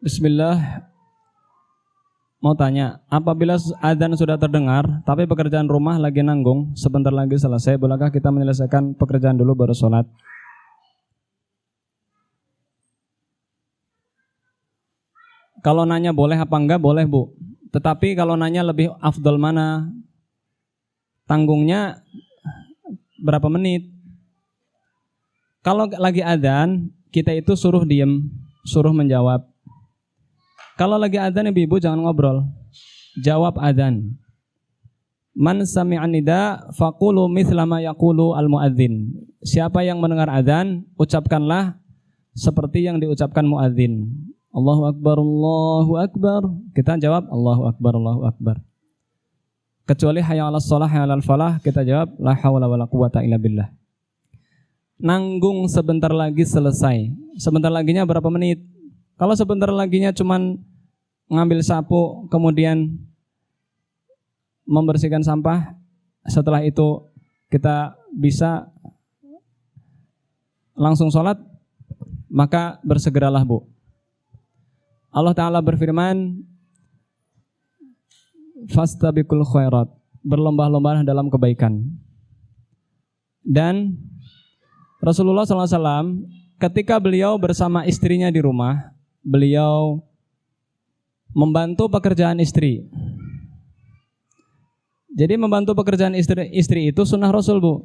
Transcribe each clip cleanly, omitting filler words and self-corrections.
Bismillah, mau tanya, apabila adzan sudah terdengar, tapi pekerjaan rumah lagi nanggung, sebentar lagi selesai, bolehkah kita menyelesaikan pekerjaan dulu baru sholat? Kalau nanya boleh apa enggak, boleh Bu. Tetapi kalau nanya lebih afdal mana, tanggungnya berapa menit? Kalau lagi adzan, kita itu suruh diem, suruh menjawab. Kalau lagi adzan ibu-ibu jangan ngobrol, jawab adzan. Man sami'an nida faqulu mithla ma yaqulu al-muadzin. Siapa yang mendengar adzan, ucapkanlah seperti yang diucapkan muadzin. Allahu akbar, Allahu akbar. Kita jawab Allahu akbar, Allahu akbar. Kecuali hayya 'alas shalah, hayya 'alal falah, kita jawab la haula wala quwata illa billah. Nanggung sebentar lagi selesai. Sebentar laginya berapa menit? Kalau sebentar laginya cuman ngambil sapu, kemudian membersihkan sampah, setelah itu kita bisa langsung sholat, maka bersegeralah Bu. Allah Ta'ala berfirman, fastabiqul khairat, berlomba-lomba dalam kebaikan. Dan Rasulullah SAW ketika beliau bersama istrinya di rumah, beliau membantu pekerjaan istri. Jadi membantu pekerjaan istri itu sunnah Rasul Bu.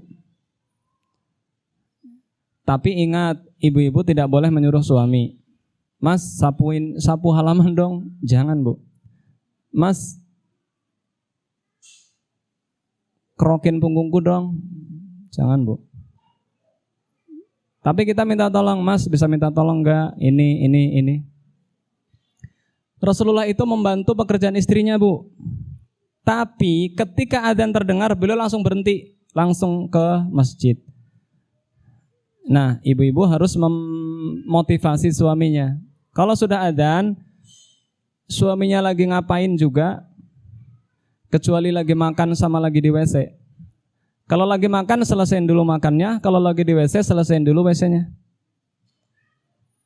Tapi ingat, ibu-ibu tidak boleh menyuruh suami, Mas sapu halaman dong. Jangan Bu. Mas kerokin punggungku dong. Jangan Bu. Tapi kita minta tolong, Mas bisa minta tolong enggak? Ini. Rasulullah itu membantu pekerjaan istrinya Bu. Tapi ketika adzan terdengar, beliau langsung berhenti, langsung ke masjid. Nah, ibu-ibu harus memotivasi suaminya. Kalau sudah adzan, suaminya lagi ngapain juga, kecuali lagi makan sama lagi di WC. Kalau lagi makan, selesaiin dulu makannya. Kalau lagi di WC, selesaiin dulu WC-nya.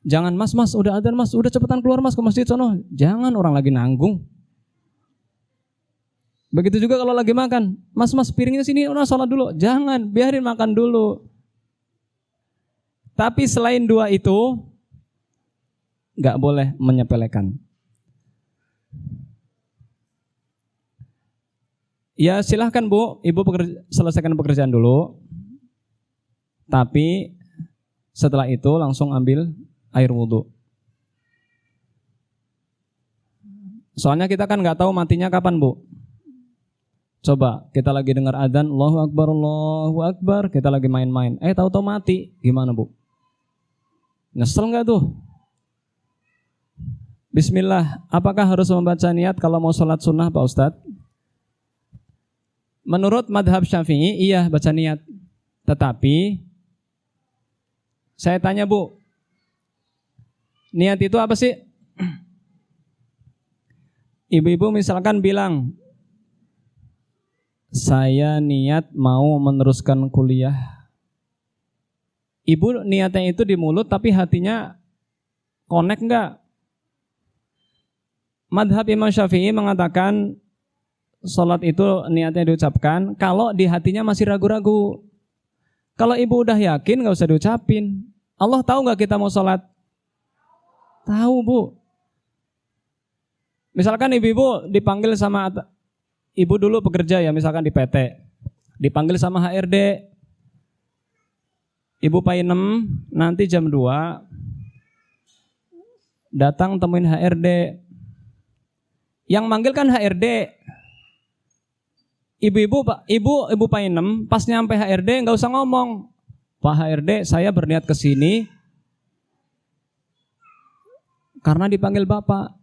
Jangan, mas, udah adzan mas, udah cepetan keluar mas ke masjid sono. Jangan, orang lagi nanggung. Begitu juga kalau lagi makan. Mas, piringnya sini, udah sholat dulu. Jangan, biarin makan dulu. Tapi selain dua itu, gak boleh menyepelekan. Ya silahkan Bu, ibu selesaikan pekerjaan dulu. Tapi setelah itu langsung ambil air wudhu. Soalnya kita kan nggak tahu matinya kapan Bu. Coba kita lagi dengar adzan, Allahu akbar, Allahu akbar, kita lagi main-main. Tahu-tahu mati, gimana Bu? Nyesel nggak tuh? Bismillah, apakah harus membaca niat kalau mau sholat sunnah Pak Ustadz? Menurut madhab Syafi'i, iya baca niat. Tetapi saya tanya Bu, niat itu apa sih? Ibu-ibu misalkan bilang, saya niat mau meneruskan kuliah. Ibu niatnya itu di mulut tapi hatinya connect enggak? Madhab Imam Syafi'i mengatakan sholat itu niatnya diucapkan kalau di hatinya masih ragu-ragu. Kalau ibu udah yakin gak usah diucapin. Allah tahu gak kita mau sholat? Tahu Bu. Misalkan ibu-ibu dipanggil sama, ibu dulu bekerja ya misalkan di PT, dipanggil sama HRD, ibu painem nanti jam 2 datang temuin HRD. Yang manggil kan HRD. Ibu painem pas nyampe HRD nggak usah ngomong, Pak HRD saya berniat ke sini karena dipanggil Bapak.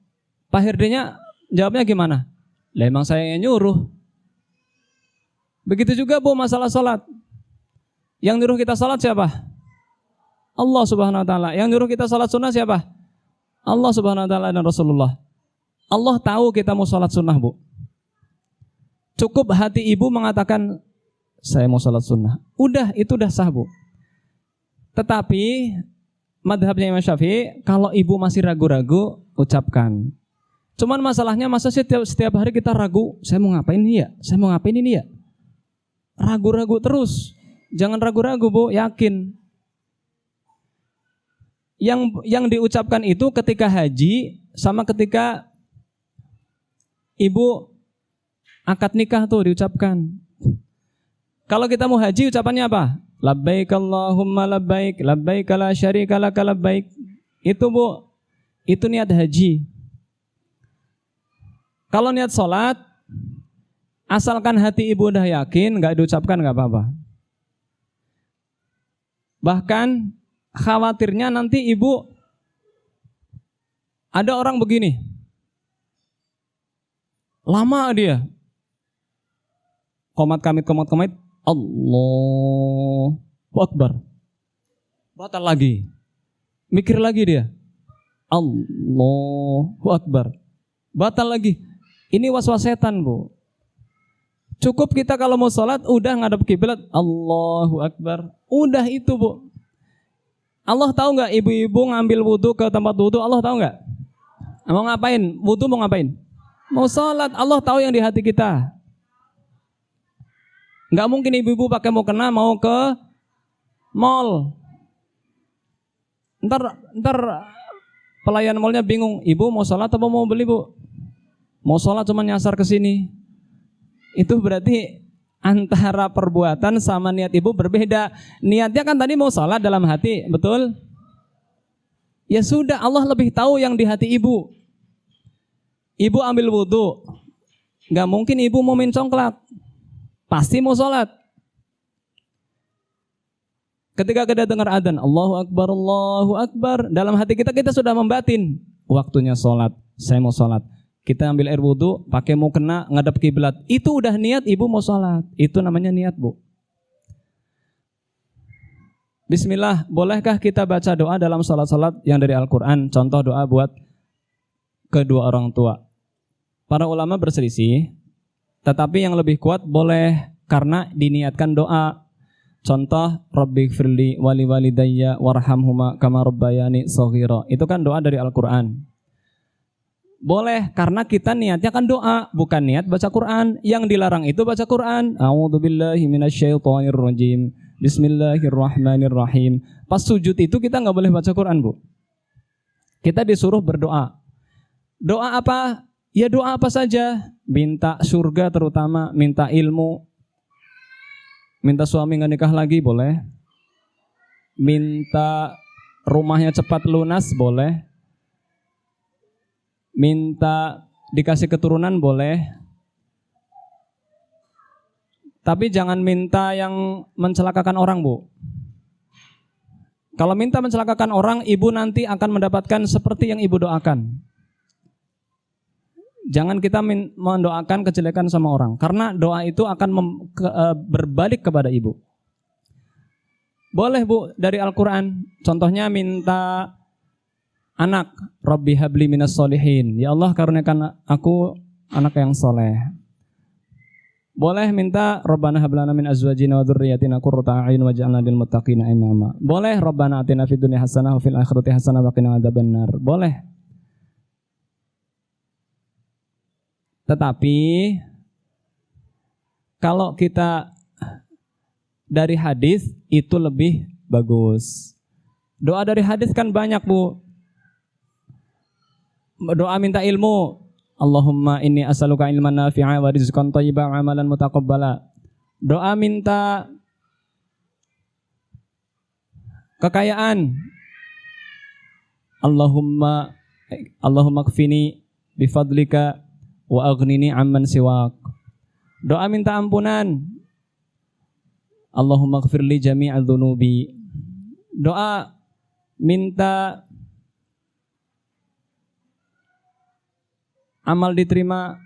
Pak HRD-nya jawabnya gimana? Lah emang saya yang nyuruh. Begitu juga Bu masalah sholat. Yang nyuruh kita sholat siapa? Allah Subhanahu Wa Taala. Yang nyuruh kita sholat sunnah siapa? Allah Subhanahu Wa Taala dan Rasulullah. Allah tahu kita mau sholat sunnah Bu. Cukup hati ibu mengatakan saya mau sholat sunnah. Udah, itu udah sah Bu. Tetapi madhabnya Imam Syafi'i, kalau ibu masih ragu-ragu, ucapkan. Cuman masalahnya masa setiap hari kita ragu, saya mau ngapain ini ya? Saya mau ngapain ini ya? Ragu-ragu terus. Jangan ragu-ragu, Bu, yakin. Yang diucapkan itu ketika haji sama ketika ibu akad nikah tuh diucapkan. Kalau kita mau haji ucapannya apa? Labbaik Allahumma labbaik, labbaik la syarika laka labbaik. Itu, Bu, itu niat haji. Kalau niat sholat, asalkan hati ibu udah yakin, nggak diucapkan nggak apa-apa. Bahkan khawatirnya nanti ibu ada orang begini, lama dia, komat kamit, Allahu Akbar, batal lagi, mikir lagi dia, Allahu Akbar, batal lagi. Ini was-was setan, Bu. Cukup kita kalau mau sholat udah ngadep kiblat, Allahu Akbar, udah itu, Bu. Allah tahu nggak ibu-ibu ngambil wudhu ke tempat wudhu, Allah tahu nggak? Mau ngapain? Wudhu mau ngapain? Mau sholat. Allah tahu yang di hati kita. Nggak mungkin ibu-ibu pakai mau kena mau ke mall. Ntar pelayan mallnya bingung, ibu mau sholat apa mau beli, Bu? Mau sholat cuma nyasar ke sini. Itu berarti antara perbuatan sama niat ibu berbeda. Niatnya kan tadi mau sholat dalam hati, betul? Ya sudah, Allah lebih tahu yang di hati ibu. Ibu ambil wudhu, gak mungkin ibu mau main congklak, pasti mau sholat. Ketika kita dengar adzan, Allahu Akbar, dalam hati kita sudah membatin, waktunya sholat, saya mau sholat. Kita ambil air wudhu, pakai mau kena, ngadep kiblat. Itu udah niat ibu mau sholat. Itu namanya niat, Bu. Bismillah, bolehkah kita baca doa dalam sholat-sholat yang dari Al-Quran? Contoh doa buat kedua orang tua. Para ulama berselisih, tetapi yang lebih kuat boleh karena diniatkan doa. Contoh, Rabbighfirli wali walidayya warhamhuma kama rabbayani shaghira. Itu kan doa dari Al-Quran. Boleh karena kita niatnya kan doa, bukan niat baca Quran. Yang dilarang itu baca Quran. A'udzubillahi minasyaitonirrajim. Bismillahirrahmanirrahim. Pas sujud itu kita nggak boleh baca Quran, Bu. Kita disuruh berdoa. Doa apa? Ya doa apa saja. Minta surga terutama, minta ilmu. Minta suami nggak nikah lagi boleh. Minta rumahnya cepat lunas boleh. Minta dikasih keturunan boleh. Tapi jangan minta yang mencelakakan orang, Bu. Kalau minta mencelakakan orang, ibu nanti akan mendapatkan seperti yang ibu doakan. Jangan kita mendoakan kejelekan sama orang, karena doa itu akan berbalik kepada ibu. Boleh, Bu, dari Al-Quran. Contohnya minta anak, Rabbi habli minas solihin. Ya Allah, karuniakan aku anak yang soleh. Boleh minta Rabbana hablana min azwajina wa dzurriyyatina qurrata a'yun waj'alna lil muttaqina imama. Boleh Rabbana atina fid dunya hasanah wa fil akhirati hasanah wa qina adzabannar. Boleh. Tetapi kalau kita dari hadis itu lebih bagus. Doa dari hadis kan banyak, Bu. Doa minta ilmu, Allahumma inni as'aluka ilman nafi'a wa rizqan thayyiban wa amalan mutaqabbala. Doa minta kekayaan, Allahumma kfini bifadlika wa aghnini amman siwak. Doa minta ampunan, Allahumma gfirli jami'a dhunubi. Doa minta amal diterima,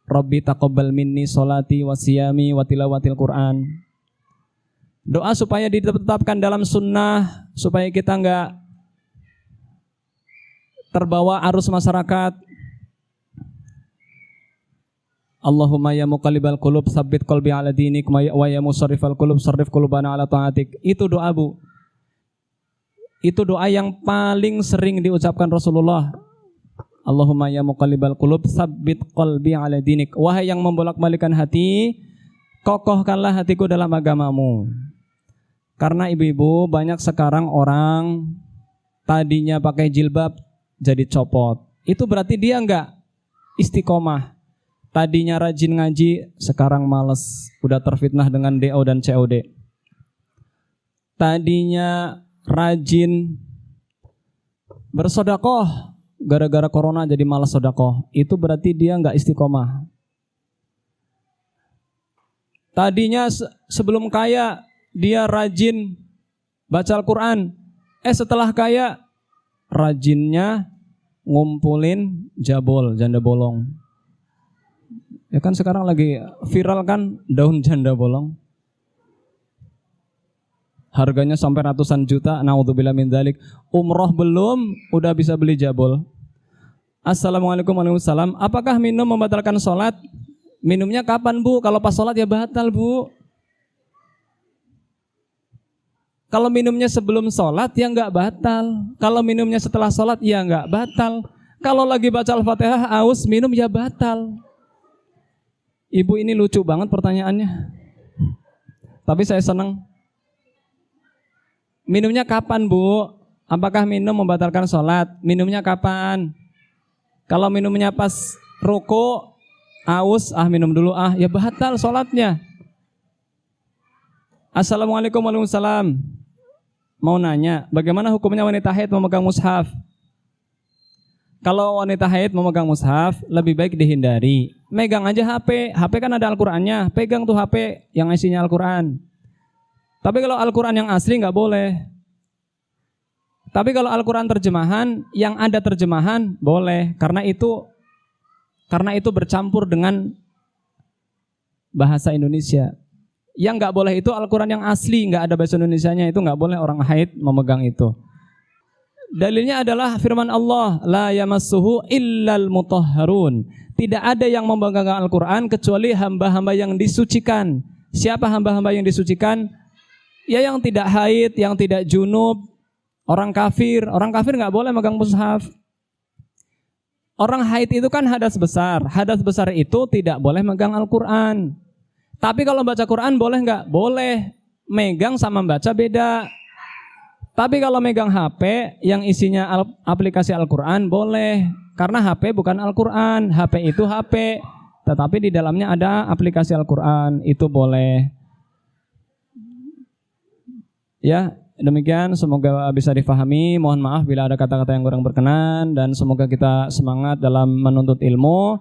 Rabbi taqabbal minni sholati wa siyami wa tilawatil Quran. Doa supaya ditetapkan dalam sunnah, supaya kita enggak terbawa arus masyarakat. Allahumma ya muqallibal qulub tsabbit qalbi ala dinik wa ya musarrifal qulub sarrif qulubana ala ta'atik. Itu doa, Bu. Itu doa yang paling sering diucapkan Rasulullah. Allahumma ya muqallibal qulub tsabbit qalbi ala dinik. Wahai yang membolak-balikan hati, kokohkanlah hatiku dalam agamamu. Karena ibu-ibu, banyak sekarang orang tadinya pakai jilbab jadi copot. Itu berarti dia enggak istiqomah. Tadinya rajin ngaji, sekarang males, udah terfitnah dengan DO dan COD. Tadinya rajin bersedekah, gara-gara corona jadi malas sedekah. Itu berarti dia enggak istiqomah. Tadinya sebelum kaya dia rajin baca Al-Quran. Setelah kaya rajinnya ngumpulin jabol, janda bolong. Ya kan sekarang lagi viral kan daun janda bolong. Harganya sampai ratusan juta. Naudzubillah min dzalik. Umroh belum udah bisa beli jabol. Assalamualaikum warahmatullahi wabarakatuh. Apakah minum membatalkan sholat? Minumnya kapan bu? Kalau pas sholat ya batal bu. Kalau minumnya sebelum sholat ya nggak batal. Kalau minumnya setelah sholat ya nggak batal. Kalau lagi baca Al-Fatihah aus minum ya batal. Ibu ini lucu banget pertanyaannya. Tapi saya senang. Minumnya kapan bu? Apakah minum membatalkan sholat? Minumnya kapan? Kalau minumnya pas ruku, aus, minum dulu, ya batal sholatnya. Assalamualaikum warahmatullahi wabarakatuh. Mau nanya, bagaimana hukumnya wanita haid memegang mushaf? Kalau wanita haid memegang mushaf, lebih baik dihindari. Megang aja HP, HP kan ada Al-Qur'annya, pegang tuh HP yang isinya Al-Qur'an. Tapi kalau Al-Quran yang asli nggak boleh. Tapi kalau Al-Quran terjemahan, yang ada terjemahan boleh. Karena itu bercampur dengan bahasa Indonesia. Yang nggak boleh itu Al-Quran yang asli, nggak ada bahasa Indonesianya, itu nggak boleh orang haid memegang itu. Dalilnya adalah firman Allah, la yamassuhu illal mutahharun. Tidak ada yang memegang Al-Quran kecuali hamba-hamba yang disucikan. Siapa hamba-hamba yang disucikan? Ya yang tidak haid, yang tidak junub, orang kafir. Orang kafir nggak boleh megang mushaf. Orang haid itu kan hadas besar. Hadas besar itu tidak boleh megang Al-Quran. Tapi kalau baca Quran boleh nggak? Boleh. Megang sama baca beda. Tapi kalau megang HP yang isinya aplikasi Al-Quran boleh. Karena HP bukan Al-Quran. HP itu HP. Tetapi di dalamnya ada aplikasi Al-Quran. Itu boleh. Ya, demikian semoga bisa difahami. Mohon maaf bila ada kata-kata yang kurang berkenan dan semoga kita semangat dalam menuntut ilmu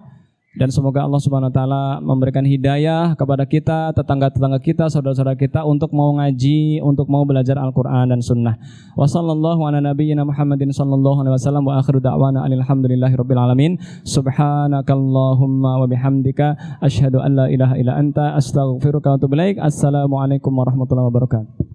dan semoga Allah Subhanahu wa taala memberikan hidayah kepada kita, tetangga-tetangga kita, saudara-saudara kita untuk mau ngaji, untuk mau belajar Al-Qur'an dan sunnah. Wa sallallahu ala nabiyyina Muhammadin sallallahu alaihi wasallam wa akhiru da'wana alhamdulillahirabbil alamin. Subhanakallahumma wa bihamdika asyhadu an la ilaha illa anta astaghfiruka wa atubu ilaik. Assalamualaikum warahmatullahi wabarakatuh.